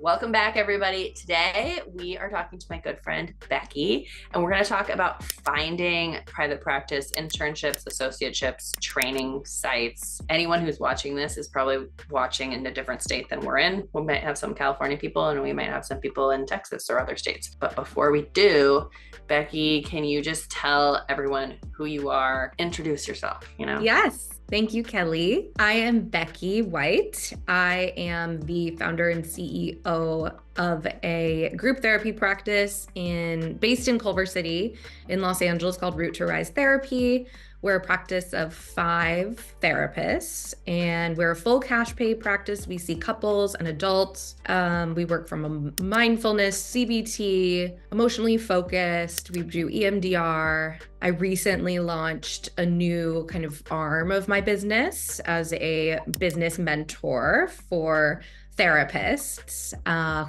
Welcome back, everybody. Today, we are talking to my good friend, Becky, and we're going to talk about finding private practice internships, associateships, training sites. Anyone who's watching this is probably watching in a different state than we're in. We might have some California people and we might have some people in Texas or other states. But before we do, Becky, can you just tell everyone who you are? Introduce yourself, Yes. Thank you, Kelly. I am Becky White. I am the founder and CEO of a group therapy practice based in Culver City in Los Angeles called Root to Rise Therapy. We're a practice of 5 therapists, and we're a full cash pay practice. We see couples and adults. We work from a mindfulness, CBT, emotionally focused. We do EMDR. I recently launched a new kind of arm of my business as a business mentor for therapists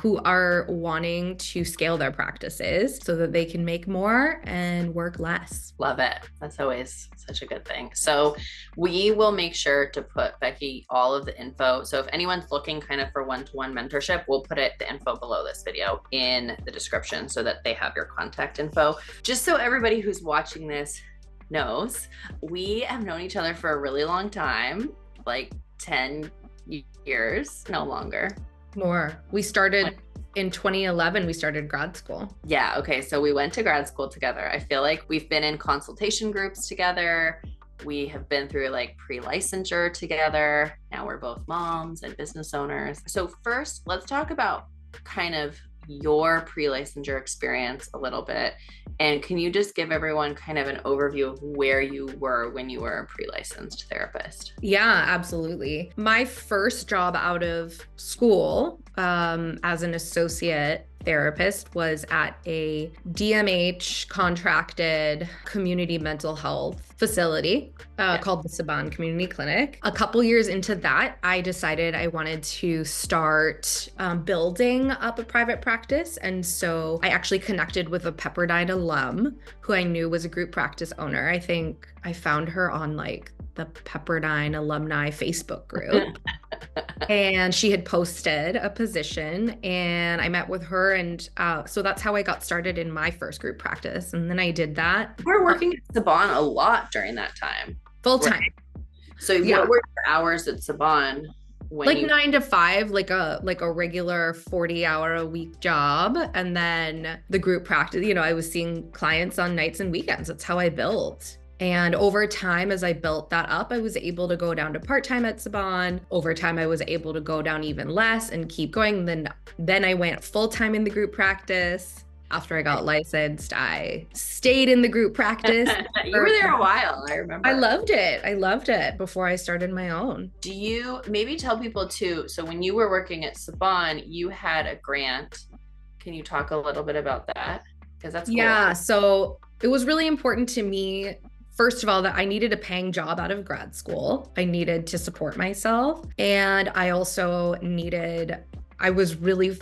who are wanting to scale their practices so that they can make more and work less. Love it. That's always such a good thing. So we will make sure to put, Becky, all of the info. So if anyone's looking kind of for one-to-one mentorship, we'll put the info below this video in the description so that they have your contact info. Just so everybody who's watching this knows, we have known each other for a really long time, like 10 years, no longer. More. We started in 2011, we started grad school. Yeah. Okay. So we went to grad school together. I feel like we've been in consultation groups together. We have been through like pre-licensure together. Now we're both moms and business owners. So first, let's talk about kind of your pre-licensure experience a little bit. And can you just give everyone kind of an overview of where you were when you were a pre-licensed therapist? Yeah, absolutely. My first job out of school as an associate therapist was at a DMH contracted community mental health facility called the Saban Community Clinic. A couple years into that, I decided I wanted to start building up a private practice. And so I actually connected with a Pepperdine alum who I knew was a group practice owner. I think I found her on like the Pepperdine alumni Facebook group. And she had posted a position and I met with her. And so that's how I got started in my first group practice. And then I did that. You were working at Saban a lot during that time. Full time. Right. So yeah. What were your hours at Saban? Like 9 to 5, like a regular 40-hour-a-week job. And then the group practice, I was seeing clients on nights and weekends. That's how I built. And over time, as I built that up, I was able to go down to part-time at Saban. Over time, I was able to go down even less and keep going. Then I went full-time in the group practice. After I got licensed, I stayed in the group practice. You were there a while, I remember. I loved it before I started my own. Do you maybe tell people too, so when you were working at Saban, you had a grant. Can you talk a little bit about that? Because that's cool. Yeah, so it was really important to me. First of all, that I needed a paying job out of grad school. I needed to support myself. And I also I was really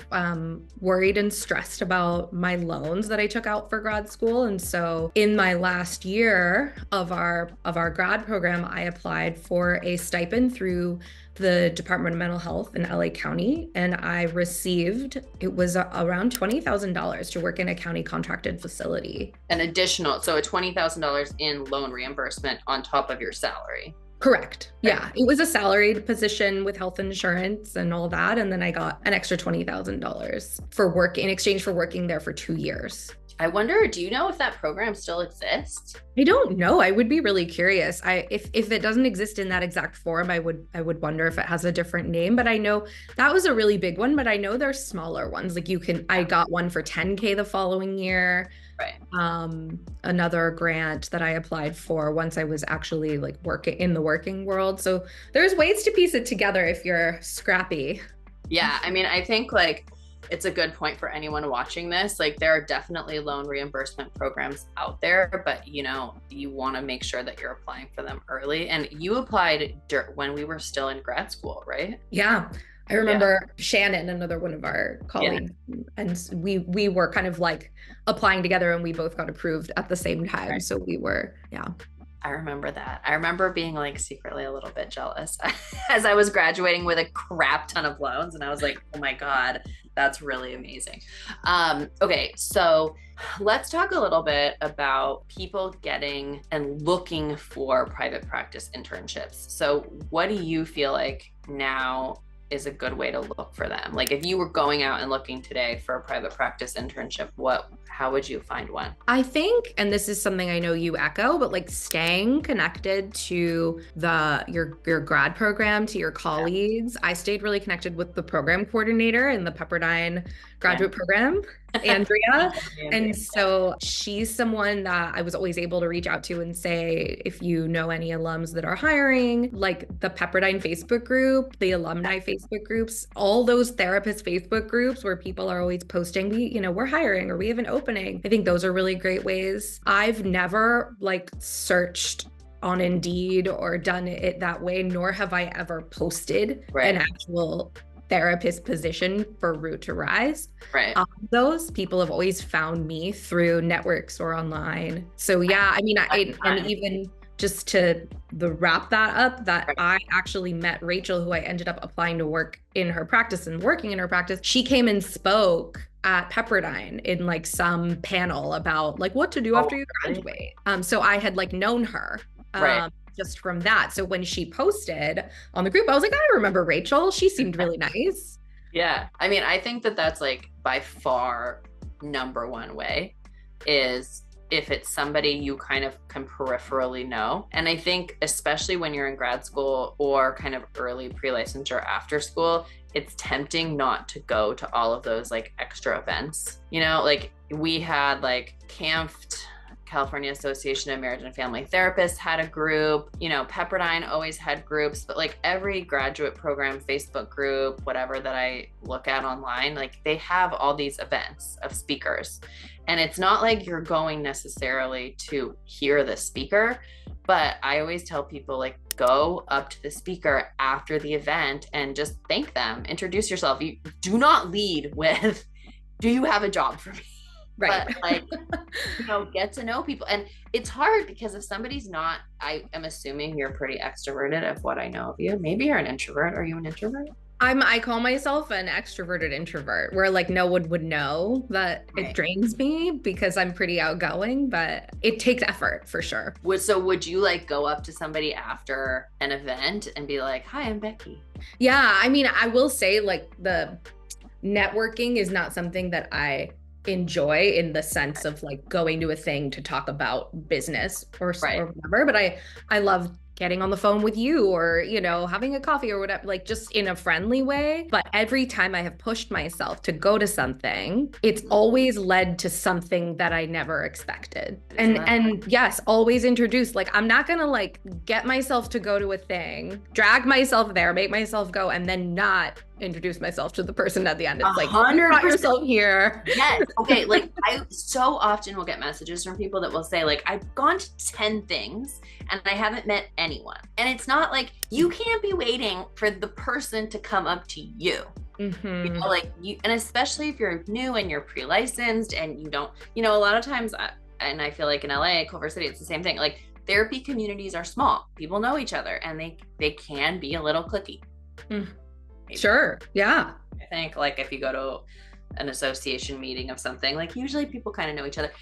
worried and stressed about my loans that I took out for grad school. And so in my last year of our grad program, I applied for a stipend through the Department of Mental Health in LA County. And I received, it was around $20,000 to work in a county contracted facility. An additional, so a $20,000 in loan reimbursement on top of your salary. Correct. Yeah. It was a salaried position with health insurance and all that. And then I got an extra $20,000 for work in exchange for working there for 2 years. I wonder, do you know if that program still exists? I don't know. I would be really curious. If it doesn't exist in that exact form, I would wonder if it has a different name, but I know that was a really big one, but I know there's smaller ones. Like I got one for $10K the following year. Right. Another grant that I applied for once I was actually like working in the working world. So there's ways to piece it together if you're scrappy. Yeah. I mean, I think like it's a good point for anyone watching this. Like there are definitely loan reimbursement programs out there, but you want to make sure that you're applying for them early. And you applied when we were still in grad school, right? Yeah. I remember Shannon, another one of our colleagues, and we were kind of like applying together and we both got approved at the same time. Right. So we were, I remember that. I remember being like secretly a little bit jealous as I was graduating with a crap ton of loans. And I was like, oh my God, That's really amazing. Okay, so let's talk a little bit about people getting and looking for private practice internships. So what do you feel like now is a good way to look for them? Like if you were going out and looking today for a private practice internship, how would you find one? I think, and this is something I know you echo, but like staying connected to your grad program, to your colleagues. I stayed really connected with the program coordinator in the Pepperdine graduate program, Andrea. And so she's someone that I was always able to reach out to and say, if you know any alums that are hiring, like the Pepperdine Facebook group, the alumni Facebook groups, all those therapist Facebook groups where people are always posting, we're hiring or we have an opening. I think those are really great ways. I've never like searched on Indeed or done it that way, nor have I ever posted an actual therapist position for Root to Rise. Right. Those people have always found me through networks or online. So yeah, I mean, and even just to wrap that up, that I actually met Rachel, who I ended up applying to work in her practice and working in her practice. She came and spoke at Pepperdine in like some panel about like what to do after you graduate. So I had like known her. Just from that. So when she posted on the group, I was like, I remember Rachel. She seemed really nice. Yeah. I mean, I think that that's like by far number one way is if it's somebody you kind of can peripherally know. And I think especially when you're in grad school or kind of early pre-licensure after school, it's tempting not to go to all of those like extra events. Like we had like CAMFT, California Association of Marriage and Family Therapists had a group, Pepperdine always had groups, but like every graduate program, Facebook group, whatever that I look at online, like they have all these events of speakers. And it's not like you're going necessarily to hear the speaker, but I always tell people like go up to the speaker after the event and just thank them, introduce yourself. You do not lead with, do you have a job for me? Right. But like, get to know people. And it's hard because if somebody's not, I am assuming you're pretty extroverted of what I know of you. Maybe you're an introvert. Are you an introvert? I call myself an extroverted introvert where like no one would know that it drains me because I'm pretty outgoing, but it takes effort for sure. So would you like go up to somebody after an event and be like, hi, I'm Becky? Yeah. I mean, I will say like the networking is not something that I enjoy in the sense of like going to a thing to talk about business or whatever, but I love getting on the phone with you or, having a coffee or whatever, like just in a friendly way. But every time I have pushed myself to go to something, it's always led to something that I never expected. And yes, always introduce, like, I'm not going to like get myself to go to a thing, drag myself there, make myself go, and then not introduce myself to the person at the end. It's like, 100%. You brought yourself here. Yes. Okay. Like I so often will get messages from people that will say like, I've gone to 10 things and I haven't met anyone. And it's not like you can't be waiting for the person to come up to you. Mm-hmm. And especially if you're new and you're pre-licensed and you don't, a lot of times, and I feel like in LA, Culver City, it's the same thing. Like therapy communities are small. People know each other and they can be a little cliquey. Sure. Yeah. I think like if you go to an association meeting of something, like usually people kind of know each other.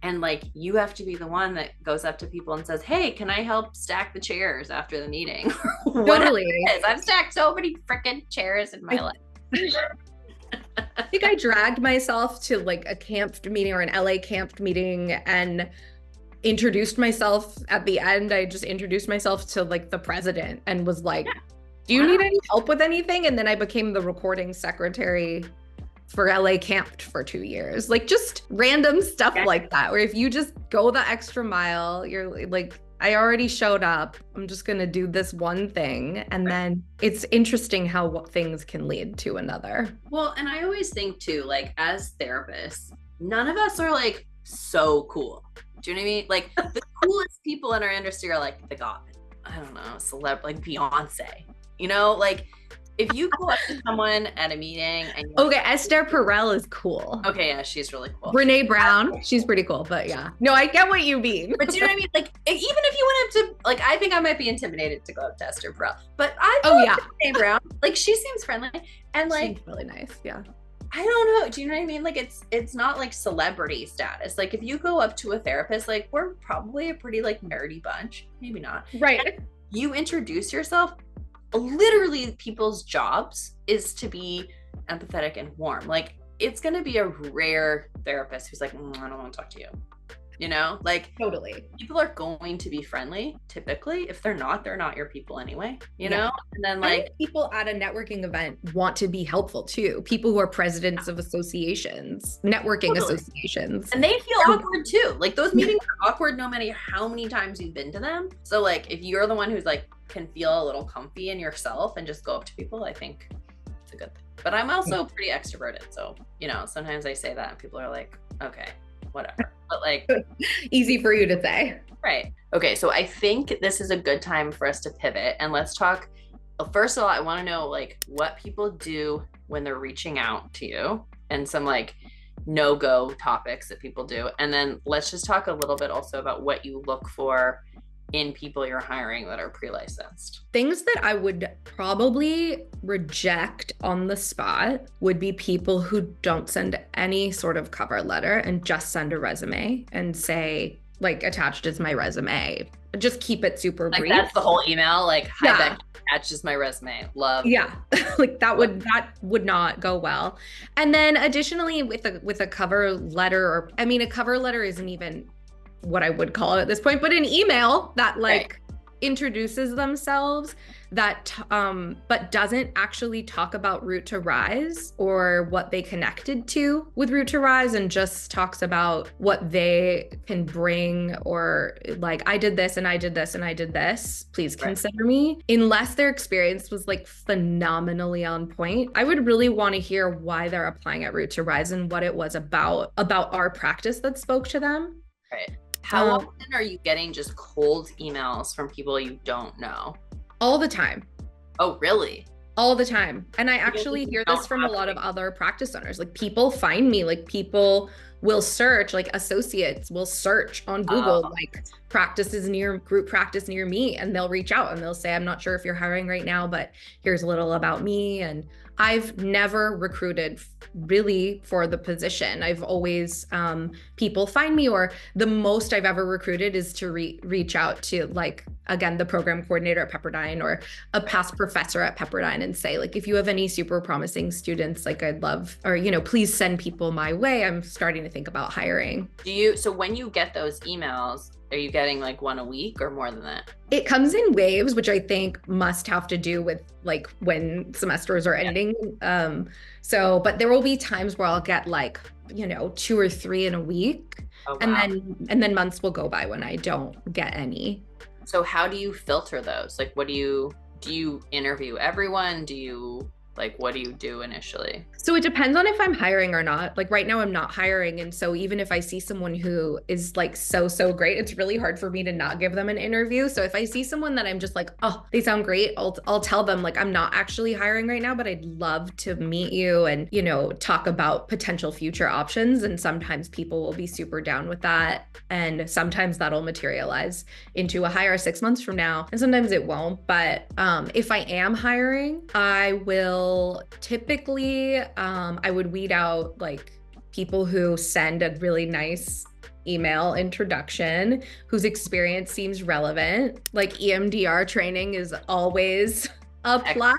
And like you have to be the one that goes up to people and says, hey, can I help stack the chairs after the meeting? Totally. I've stacked so many freaking chairs in my life. I think I dragged myself to like a CAMFT meeting or an LA CAMFT meeting and introduced myself at the end. I just introduced myself to like the president and was like, do you need any help with anything? And then I became the recording secretary for LA CAMFT for 2 years. Like just random stuff like that, where if you just go the extra mile, you're like, I already showed up. I'm just going to do this one thing. And then it's interesting how things can lead to another. Well, and I always think too, like as therapists, none of us are like so cool. Do you know what I mean? Like the coolest people in our industry are like the God, I don't know, celeb, like Beyonce, like if you go up to someone at a meeting and okay, Esther Perel is cool. Okay, yeah, she's really cool. Brene Brown, she's pretty cool, but yeah. No, I get what you mean. But do you know what I mean? Like, even if you went up to, like, I think I might be intimidated to go up to Esther Perel, but Brene Brown, like, she seems friendly and like, she's really nice, yeah. I don't know. Do you know what I mean? Like it's not like celebrity status. Like if you go up to a therapist, like we're probably a pretty like nerdy bunch. Maybe not. Right. And you introduce yourself. Literally, people's jobs is to be empathetic and warm. Like it's gonna be a rare therapist who's like, I don't want to talk to you. You know, like Totally. people are going to be friendly typically. If they're not your people anyway, you know? And then like people at a networking event want to be helpful too. People who are presidents of associations, networking associations. And they feel awkward too. Like those meetings are awkward no matter how many times you've been to them. So like if you're the one who's like can feel a little comfy in yourself and just go up to people, I think it's a good thing. But I'm also pretty extroverted. So, you know, sometimes I say that and people are like, okay, whatever. But like easy for you to say. Right. Okay. So I think this is a good time for us to pivot and let's talk. First of all, I want to know like what people do when they're reaching out to you and some like no-go topics that people do. And then let's just talk a little bit also about what you look for in people you're hiring that are pre-licensed. Things that I would probably reject on the spot would be people who don't send any sort of cover letter and just send a resume and say, like, attached is my resume. Just keep it super brief. That's the whole email. Like, hi, Becky, attached is my resume. Love. Yeah, like that would not go well. And then additionally, with a cover letter, or I mean, a cover letter isn't even what I would call it at this point, but an email that like introduces themselves, that but doesn't actually talk about Root to Rise or what they connected to with Root to Rise, and just talks about what they can bring, or like, I did this and I did this and I did this, please consider me. Unless their experience was like phenomenally on point, I would really want to hear why they're applying at Root to Rise and what it was about our practice that spoke to them. Right. How often are you getting just cold emails from people you don't know? All the time. Oh, really? All the time. And I actually hear this from a lot of other practice owners. Like people find me, like people will search, like associates will search on Google, like group practice near me, and they'll reach out and they'll say, I'm not sure if you're hiring right now, but here's a little about me. And I've never recruited really for the position. I've always, people find me, or the most I've ever recruited is to reach out to, like, again, the program coordinator at Pepperdine or a past professor at Pepperdine and say, like, if you have any super promising students, like I'd love, or, you know, please send people my way. I'm starting to think about hiring. So when you get those emails, are you getting like one a week or more than that? It comes in waves, which I think must have to do with like when semesters are ending. But there will be times where I'll get like, you know, 2 or 3 in a week. Oh, wow. And then months will go by when I don't get any. So how do you filter those? Like, what do you interview everyone? What do you do initially? So it depends on if I'm hiring or not. Like right now I'm not hiring. And so even if I see someone who is like so great, it's really hard for me to not give them an interview. So if I see someone that I'm just like, oh, they sound great, I'll tell them like, I'm not actually hiring right now, but I'd love to meet you and, you know, talk about potential future options. And sometimes people will be super down with that. And sometimes that'll materialize into a hire 6 months from now. And sometimes it won't. But if I am hiring, I will typically, I would weed out like people who send a really nice email introduction, whose experience seems relevant. Like EMDR training is always a plus.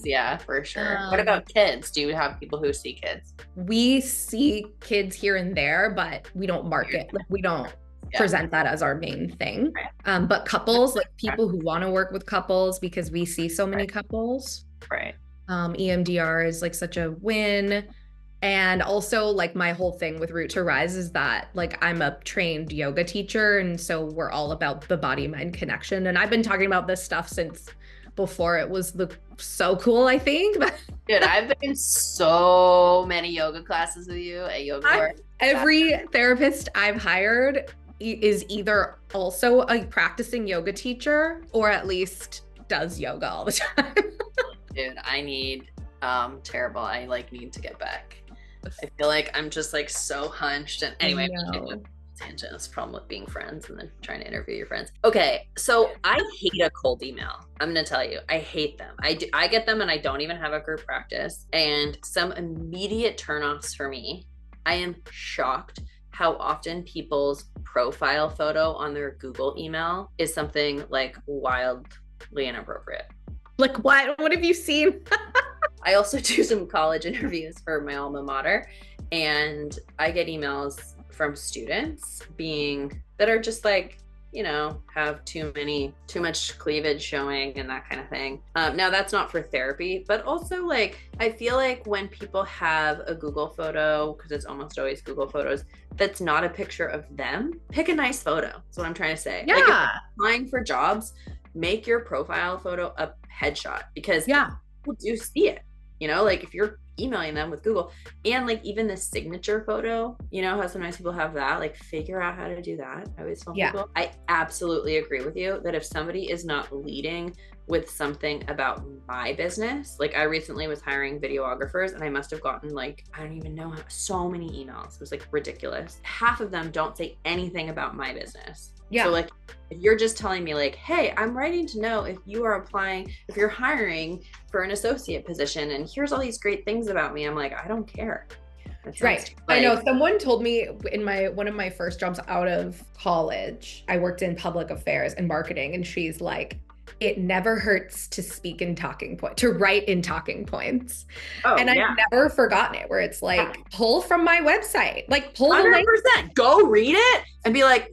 Yeah, for sure. What about kids? Do you have people who see kids? We see kids here and there, but we don't market. Like we don't present that as our main thing. Right. But couples, like people who want to work with couples, because we see so many couples. Right. EMDR is like such a win. And also like my whole thing with Root to Rise is that like I'm a trained yoga teacher. And so we're all about the body mind connection. And I've been talking about this stuff since before it was so cool, I think. Dude, I've been in so many yoga classes with you at Yoga. Every therapist I've hired is either also a practicing yoga teacher or at least does yoga all the time. Dude, I need terrible. I like need to get back. I feel like I'm just like so hunched. And anyway, tangent. That's the problem with being friends and then trying to interview your friends. Okay, so I hate a cold email. I'm gonna tell you, I hate them. I get them and I don't even have a group practice. And some immediate turnoffs for me. I am shocked how often people's profile photo on their Google email is something like wildly inappropriate. Like what? What have you seen? I also do some college interviews for my alma mater, and I get emails from students that are just like, have too much cleavage showing and that kind of thing. Now that's not for therapy, but also like, I feel like when people have a Google photo, because it's almost always Google photos, that's not a picture of them, pick a nice photo. That's what I'm trying to say. Yeah. Like if you're applying for jobs, make your profile photo a headshot, because people do see it. Like if you're emailing them with Google, and like even the signature photo, how sometimes people have that, like figure out how to do that. I always tell people, I absolutely agree with you that if somebody is not leading with something about my business, like I recently was hiring videographers and I must have gotten like, I don't even know so many emails. It was like ridiculous. Half of them don't say anything about my business. So like, if you're just telling me like, hey, I'm writing to know if you're hiring for an associate position and here's all these great things about me. I'm like, I don't care. Right. I know someone told me in one of my first jobs out of college, I worked in public affairs and marketing, and she's like, it never hurts to write in talking points. And I've never forgotten it, where it's like, pull from my website, like pull 100%. Go read it and be like,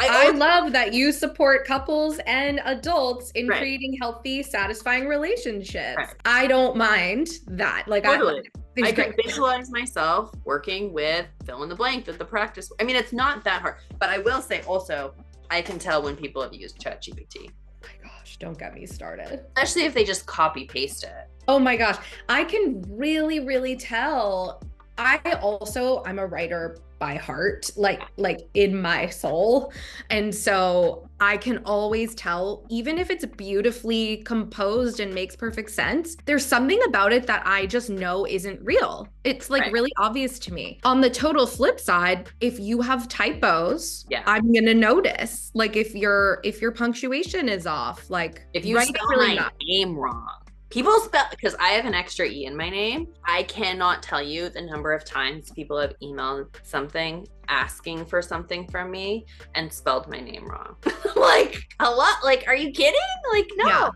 I love that you support couples and adults in creating healthy, satisfying relationships. Right. I don't mind that. Like, totally. I can visualize myself working with fill in the blank at the practice. I mean, it's not that hard, but I will say also, I can tell when people have used ChatGPT. Oh my gosh, don't get me started. Especially if they just copy paste it. Oh my gosh. I can really, really tell. I'm a writer by heart, like in my soul. And so I can always tell, even if it's beautifully composed and makes perfect sense, there's something about it that I just know isn't real. It's like really obvious to me. On the total flip side, if you have typos, I'm going to notice. Like if your punctuation is off, like if you spell my name wrong. People spell, because I have an extra E in my name. I cannot tell you the number of times people have emailed something asking for something from me and spelled my name wrong. Like a lot. Like, are you kidding? Like, no.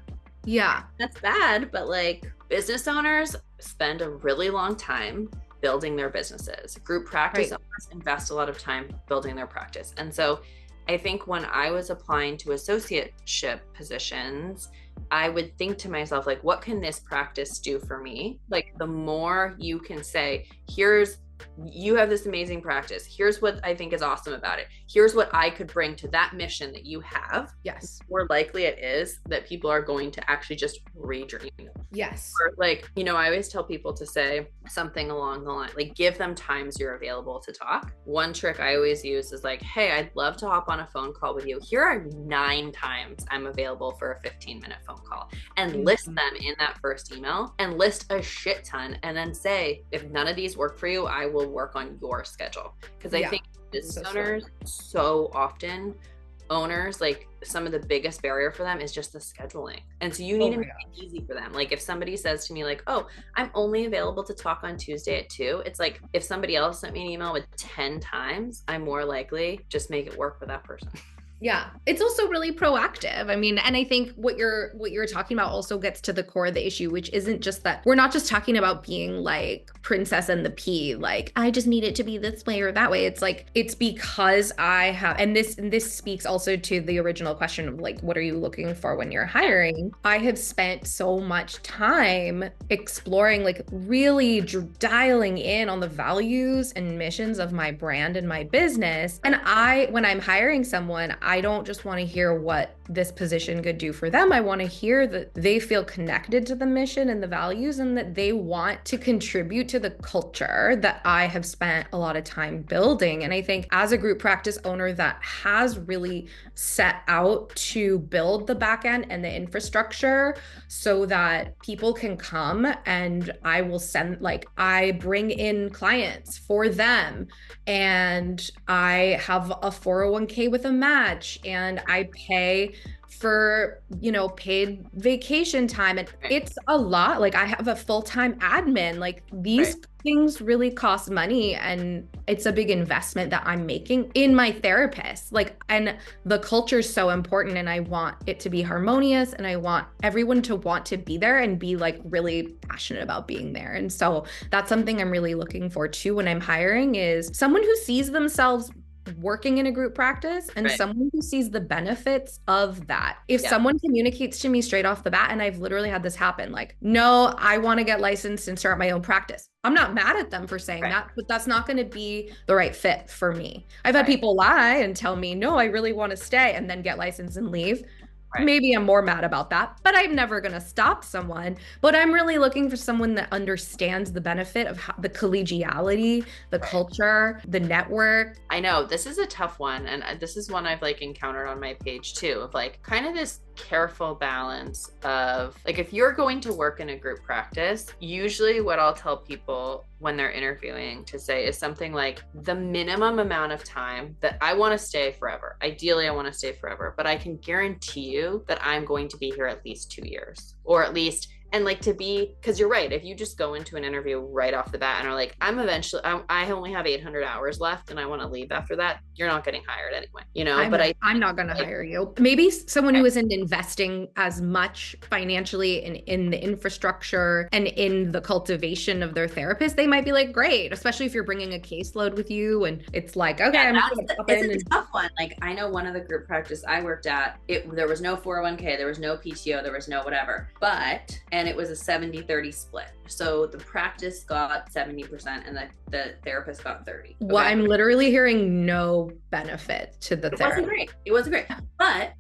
Yeah. That's bad. But like business owners spend a really long time building their businesses. Group practice owners invest a lot of time building their practice. And so I think when I was applying to associateship positions, I would think to myself, like, what can this practice do for me? Like, the more you can say, you have this amazing practice. Here's what I think is awesome about it. Here's what I could bring to that mission that you have. Yes. More likely it is that people are going to actually just read your email. Yes. Or like, I always tell people to say something along the line, like give them times you're available to talk. One trick I always use is like, hey, I'd love to hop on a phone call with you. Here are 9 times I'm available for a 15-minute phone call, and list them in that first email and list a shit ton. And then say, if none of these work for you, I will work on your schedule. Because I think business owners so often, like some of the biggest barrier for them is just the scheduling. And so you need to make it easy for them. Like if somebody says to me like, oh, I'm only available to talk on Tuesday at 2. It's like, if somebody else sent me an email with 10 times, I'm more likely just make it work for that person. Yeah. It's also really proactive. I mean, and I think what you're talking about also gets to the core of the issue, which isn't just that we're not just talking about being like Princess and the Pea, like I just need it to be this way or that way. It's like, it's because I have, and this speaks also to the original question of like, what are you looking for when you're hiring? I have spent so much time exploring, like really dialing in on the values and missions of my brand and my business. And when I'm hiring someone, I don't just want to hear what this position could do for them. I want to hear that they feel connected to the mission and the values and that they want to contribute to the culture that I have spent a lot of time building. And I think as a group practice owner that has really set out to build the back end and the infrastructure so that people can come and I will send, like, I bring in clients for them and I have a 401k with a match and I pay for, paid vacation time. And it's a lot. Like, I have a full-time admin. Like, these things really cost money, and it's a big investment that I'm making in my therapist. Like, and the culture is so important, and I want it to be harmonious, and I want everyone to want to be there and be like really passionate about being there. And so that's something I'm really looking for too when I'm hiring, is someone who sees themselves working in a group practice and someone who sees the benefits of that. If someone communicates to me straight off the bat, and I've literally had this happen, like, no, I want to get licensed and start my own practice. I'm not mad at them for saying that, but that's not going to be the right fit for me. I've had people lie and tell me, no, I really want to stay, and then get licensed and leave. Maybe I'm more mad about that, but I'm never going to stop someone. But I'm really looking for someone that understands the benefit of the collegiality, the culture, the network. I know this is a tough one. And this is one I've like encountered on my page too, of like kind of this careful balance of like, if you're going to work in a group practice, usually what I'll tell people when they're interviewing to say is something like, the minimum amount of time that I want to stay forever. Ideally, I want to stay forever, but I can guarantee you that I'm going to be here at least 2 years, or at least. And like, to be, because you're right, if you just go into an interview right off the bat and are like, I only have 800 hours left and I want to leave after that, you're not getting hired anyway, I'm not going to hire you. Maybe someone who isn't investing as much financially in the infrastructure and in the cultivation of their therapist, they might be like, great, especially if you're bringing a caseload with you and it's like, okay, it's a tough one. Like, I know one of the group practice I worked at, there was no 401k, there was no PTO, there was no whatever, and it was a 70-30 split. So the practice got 70% and the therapist got 30. Okay? Well, I'm literally hearing no benefit to the therapist. It wasn't great, but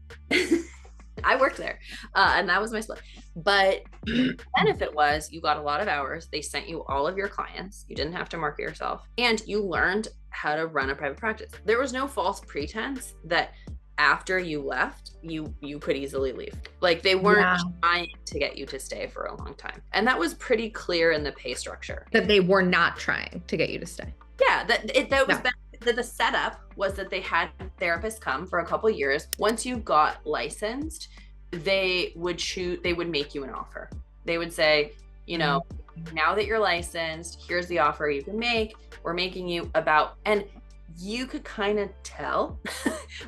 I worked there and that was my split. But the benefit was you got a lot of hours. They sent you all of your clients. You didn't have to market yourself, and you learned how to run a private practice. There was no false pretense that after you left, you could easily leave. Like, they weren't trying to get you to stay for a long time. And that was pretty clear in the pay structure. That they were not trying to get you to stay. Yeah, the setup was that they had therapists come for a couple of years. Once you got licensed, they would make you an offer. They would say, now that you're licensed, here's the offer you can make. We're making you about, and you could kind of tell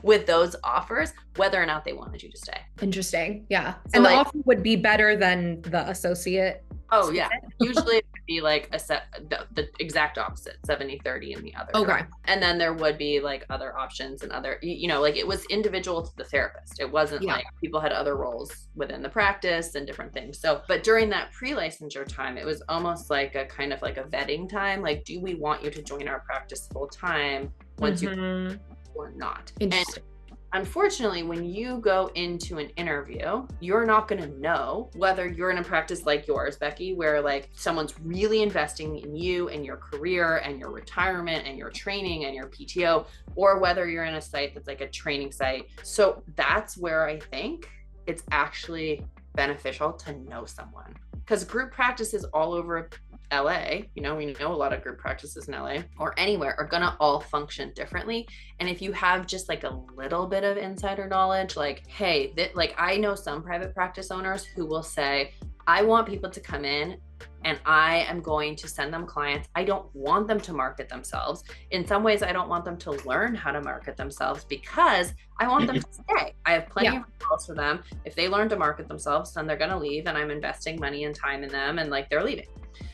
with those offers whether or not they wanted you to stay. Interesting. Yeah. So, and the offer would be better than the associate. Oh yeah. Usually it would be like the exact opposite, 70-30 in the other. Okay. And then there would be like other options and other, like, it was individual to the therapist. It wasn't like people had other roles within the practice and different things. So, but during that pre-licensure time, it was almost like a kind of like a vetting time. Like, do we want you to join our practice full time once you or not? Interesting. And unfortunately, when you go into an interview, you're not going to know whether you're in a practice like yours, Becky, where like someone's really investing in you and your career and your retirement and your training and your PTO, or whether you're in a site that's like a training site. So that's where I think it's actually beneficial to know someone, because group practices all over LA, we know a lot of group practices in LA or anywhere are gonna all function differently. And if you have just like a little bit of insider knowledge, like, hey, I know some private practice owners who will say, I want people to come in and I am going to send them clients. I don't want them to market themselves. In some ways, I don't want them to learn how to market themselves because I want them to stay. I have plenty of referrals for them. If they learn to market themselves, then they're gonna leave, and I'm investing money and time in them, and like, they're leaving.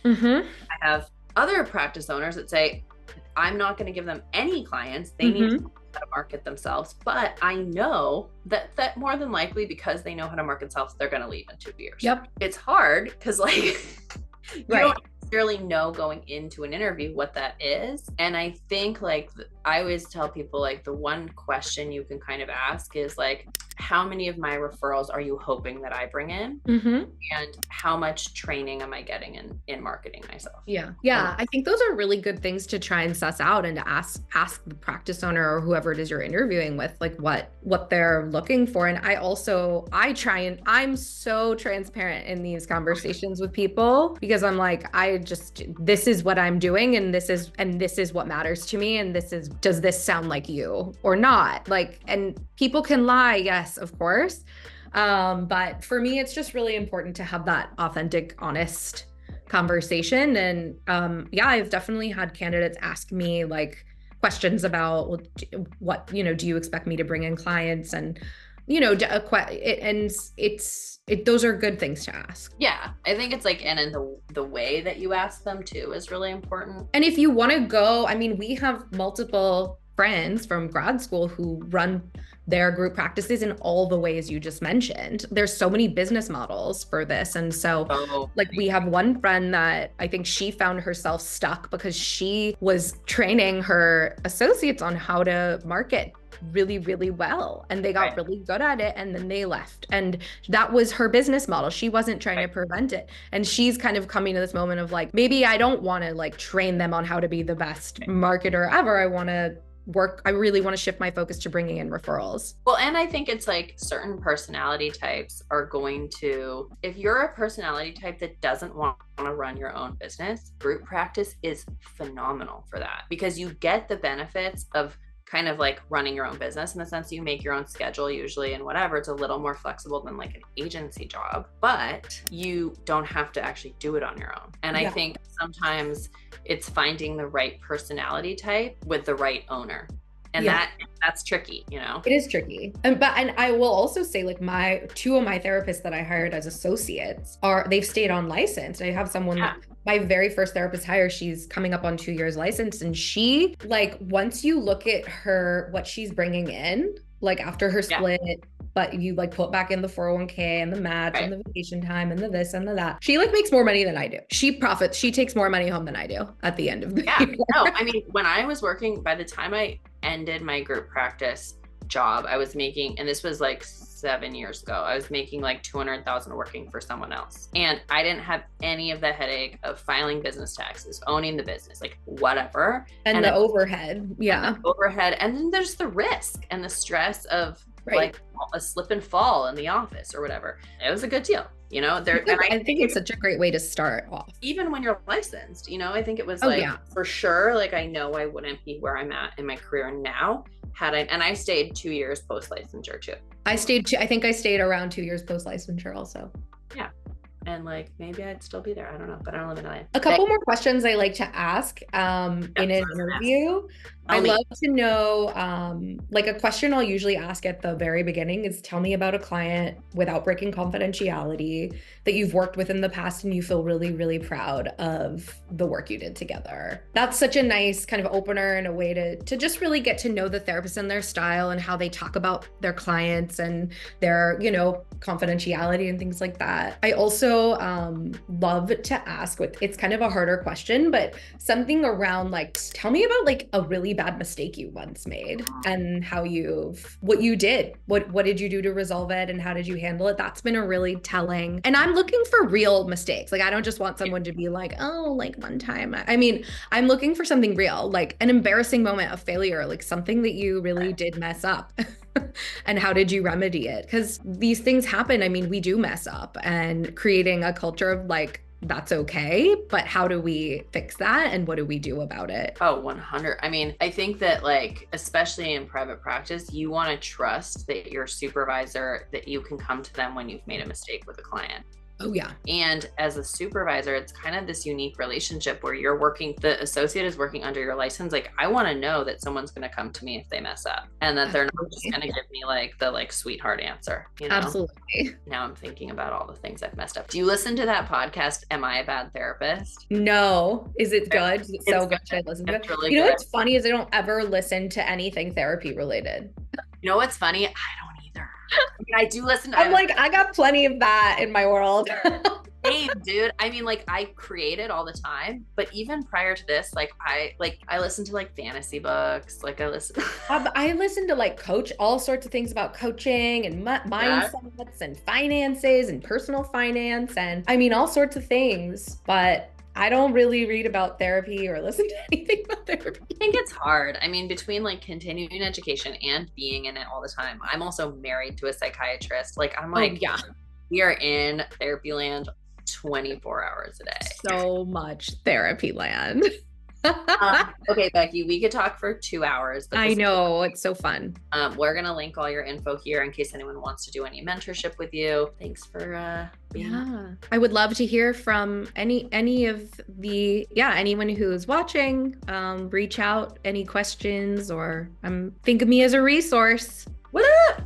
I have other practice owners that say, I'm not going to give them any clients. They need to know how to market themselves. But I know that more than likely, because they know how to market themselves, they're going to leave in 2 years. Yep. It's hard because like you don't necessarily know going into an interview what that is. And I think like I always tell people, like, the one question you can kind of ask is like, how many of my referrals are you hoping that I bring in? Mm-hmm. And how much training am I getting in marketing myself? Yeah. I think those are really good things to try and suss out and to ask the practice owner or whoever it is you're interviewing with, like what they're looking for. And I'm so transparent in these conversations with people, because I'm like, this is what I'm doing, and this is what matters to me, and does this sound like you or not? Like, and people can lie, yes, of course. But for me, it's just really important to have that authentic, honest conversation. And I've definitely had candidates ask me like questions about, well, what, do you expect me to bring in clients? And, those are good things to ask. Yeah, I think it's like, and in the way that you ask them too is really important. And if you want to go, I mean, we have multiple friends from grad school who run their group practices in all the ways you just mentioned. There's so many business models for this. And so we have one friend that I think she found herself stuck because she was training her associates on how to market really, really well. And they got really good at it. And then they left. And that was her business model. She wasn't trying to prevent it. And she's kind of coming to this moment of like, maybe I don't want to like train them on how to be the best marketer ever. I really want to shift my focus to bringing in referrals. Well, and I think it's like certain personality types are going to, if you're a personality type that doesn't want to run your own business, group practice is phenomenal for that, because you get the benefits of kind of like running your own business in the sense you make your own schedule usually, and whatever. It's a little more flexible than like an agency job, but you don't have to actually do it on your own. And I think sometimes it's finding the right personality type with the right owner. And that's tricky, It is tricky. And I will also say, like, two of my therapists that I hired as associates they've stayed on license. I have someone my very first therapist hire, she's coming up on 2 years license. And she, like, once you look at what she's bringing in, like after her split, but you like put back in the 401k and the match and the vacation time and the this and the that, she like makes more money than I do. She takes more money home than I do at the end of the year. No, I mean, when I was working, by the time I ended my group practice job, I was making, and this was like 7 years ago, I was making like 200,000 working for someone else. And I didn't have any of the headache of filing business taxes, owning the business, like whatever. And the overhead. Yeah. Overhead. And then there's the risk and the stress of like a slip and fall in the office or whatever. It was a good deal. I think it's such a great way to start off. Even when you're licensed, I think it was for sure, like, I know I wouldn't be where I'm at in my career now and I stayed 2 years post-licensure too. I think I stayed around 2 years post-licensure also. Yeah. And like, maybe I'd still be there. I don't know, but I don't live in LA. A couple more questions I like to ask in an interview. I love to know, like a question I'll usually ask at the very beginning is, tell me about a client without breaking confidentiality that you've worked with in the past and you feel really, really proud of the work you did together. That's such a nice kind of opener and a way to just really get to know the therapist and their style and how they talk about their clients and their, confidentiality and things like that. I also love to ask, it's kind of a harder question, but something around like, tell me about like a really bad mistake you once made and what you did. What did you do to resolve it and how did you handle it? That's been a really telling. And I'm looking for real mistakes. Like, I don't just want someone to be like, oh, like one time. I mean, I'm looking for something real, like an embarrassing moment of failure, like something that you really did mess up. And how did you remedy it? Because these things happen. I mean, we do mess up, and creating a culture of like, that's okay, but how do we fix that and what do we do about it? Oh, 100. I mean, I think that like, especially in private practice, you want to trust that your supervisor, that you can come to them when you've made a mistake with a client. Oh yeah. And as a supervisor, it's kind of this unique relationship where the associate is working under your license. Like, I want to know that someone's going to come to me if they mess up, and that they're not just going to give me like the like sweetheart answer. Absolutely. Now I'm thinking about all the things I've messed up. Do you listen to that podcast, Am I a Bad Therapist? No. Is it good? It's so good. Should I listen to it? Really good. What's funny is I don't ever listen to anything therapy related. You know what's funny? I don't either. I mean, I do listen to I got plenty of that in my world. Same. dude, I mean, like I create it all the time, but even prior to this, I listen to like fantasy books. Like I listen. I listen to like all sorts of things about coaching and Yeah. mindsets and finances and personal finance and I mean all sorts of things, but I don't really read about therapy or listen to anything about therapy. I think it's hard. I mean, between like continuing education and being in it all the time. I'm also married to a psychiatrist. Like I'm Oh like, yeah, we are in therapy land 24 hours a day. so much therapy land. Okay, Becky, we could talk for 2 hours, but I know, it's so fun. we're gonna link all your info here in case anyone wants to do any mentorship with you. Thanks for being. Yeah, I would love to hear from any of the anyone who's watching. Reach out, any questions, or think of me as a resource. What up?